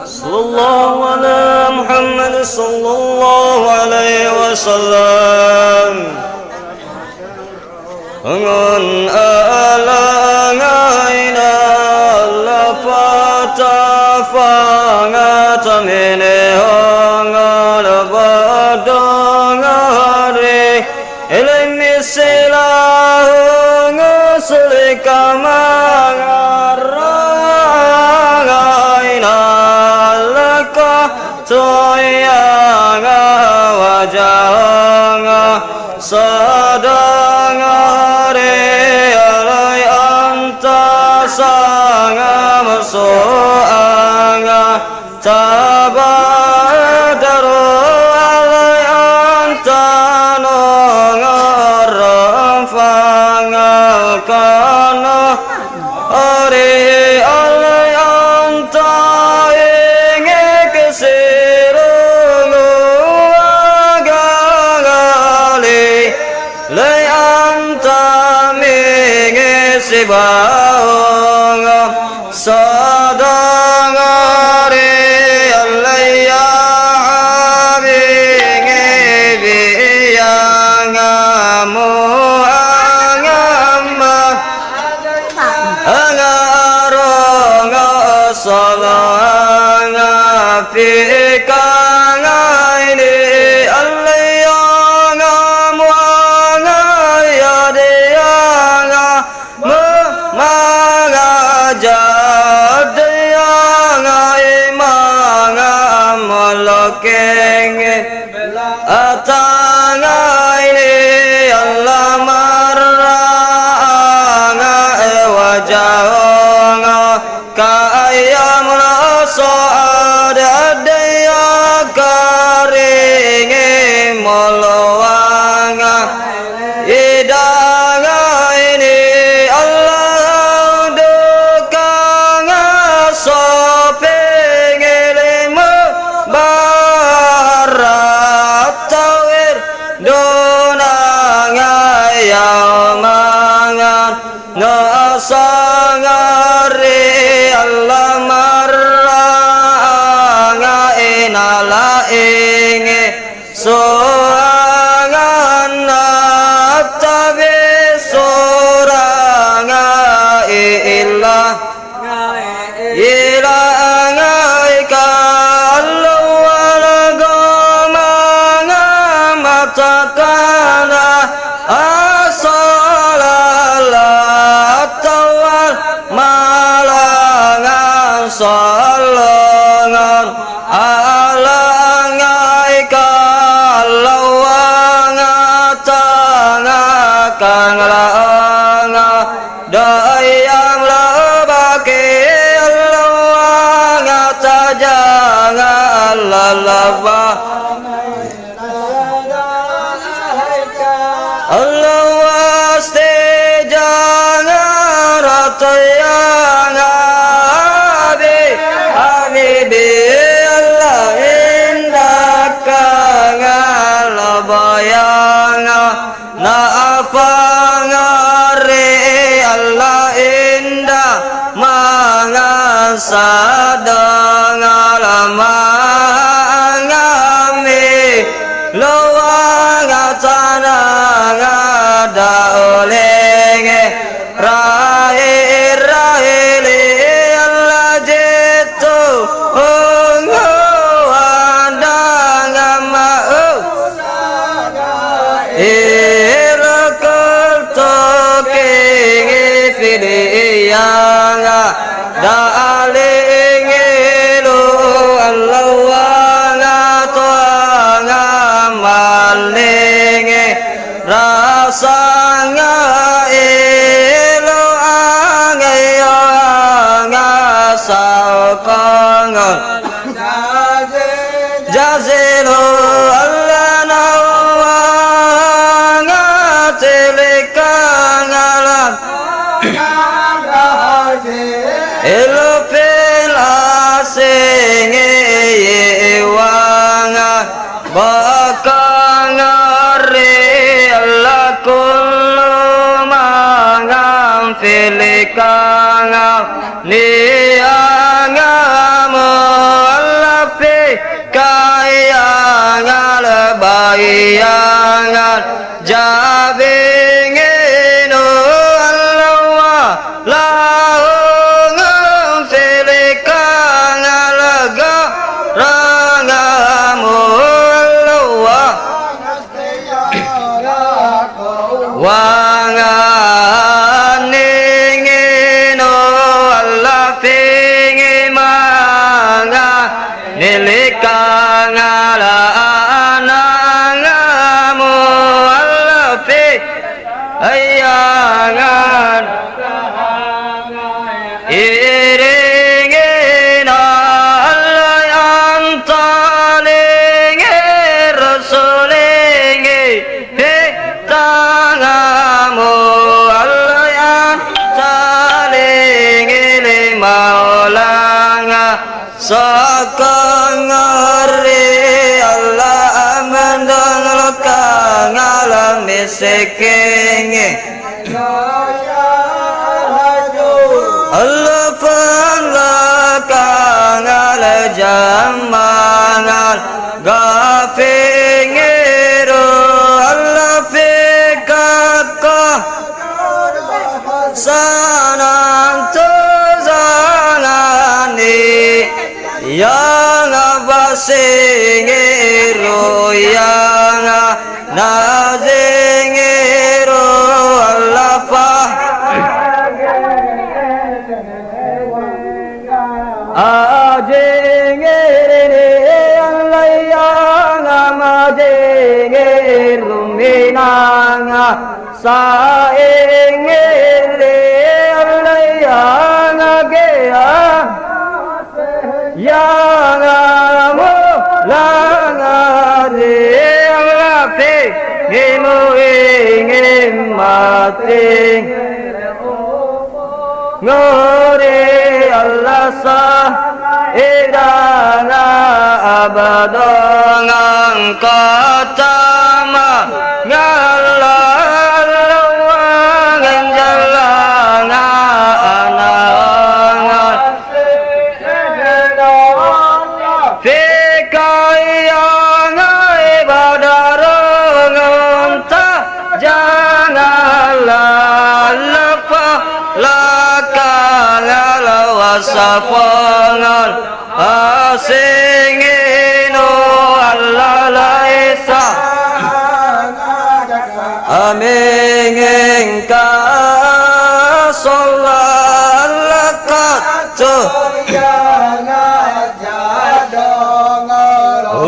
sallallahu ala Muhammad sallallahu alaihi wasallam Angan alangaina la fata fangatamine angan badangare elemisela ngasulikamangaraina laka toyanga wajanga sadangare alai anta sanga masoanga tabadaru alai anta nongarafanga kana are alai anta inge kesirungu agagali lai anta minge sibaonga sadangare alaya binge biyanga muangama angaronga salanga fikanga ini alaya muanga yadiyanga magajadiyanga imanga malakenge atanga ini Allah maranga wajahanga kayam rasa adaya karinge molowanga idanga ini Allah dukanga sopengilemu barat tawir donanga yamangan nasangari Allah maranga inala inge soangan tabi soranga ilah ilangai kalau alagamanga matakana asalalatawal malangan salangan alangai kalau angatanga langa dayang labake Allah jangan lalaba Allah waste jangan ratayang habibi Allah indakang labayang naafangare Allah indah mangan sadang alamangami luang tanang ada olenge rahili Allah jitu ungguandang amau irakul tokingi fidiyanga da'alingilu allawanga tuanga malingi rasanga ilu angayanga saukangan jazilu Allah nawanga tilikangalan ilu pilasingi iwanga bakangari Allah kullu mangam filikanga nianga iyangan jabingino Allah lahung filikan alaga rangamu Allah wanganingino Allah fingi manga nilikan ala anangamu Allah fi ayangan iringin Allah yang talingi rasulingi tangamu Allah yang talingi lima olanga sakangari Allah amandang kang alam misekengi Allah fanlakan ala jamangan gafingiru Allah fikakah sanang tuzangani yang abasingiru yang nazingiru Allah fah ajengere Allah yang amajengere luminanga saengere Allah yang agea yang amu langare Allah pe ngimu ingin mati ngore Allah sah idana abadongang katama ngalalawang jalanga anangan fikayang ibadarong ta janganlah lepa wasafangan asingino Allah laisa amingin ka sallalakatu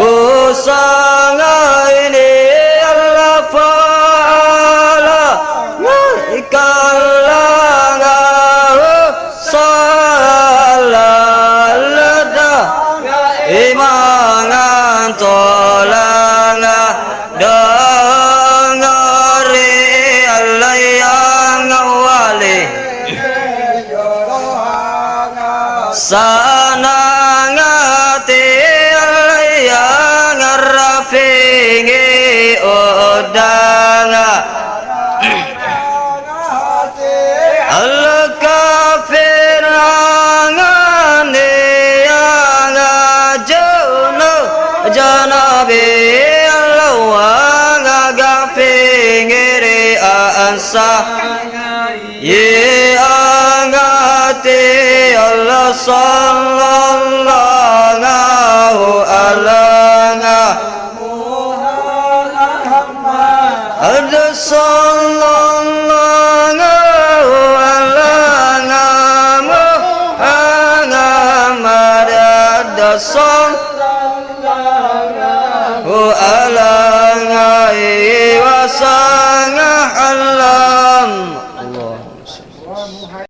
usanga ini Allah fa'ala ikalanga imangan tolana dengari Allah yang awali sanangati Allah yang rafingi udanga Allah kafir janabi Allah ngagafingiri ansa ye angati Allah sallallahu alaihi ada sallallahu alaihi Muhammad ada sallallahu ala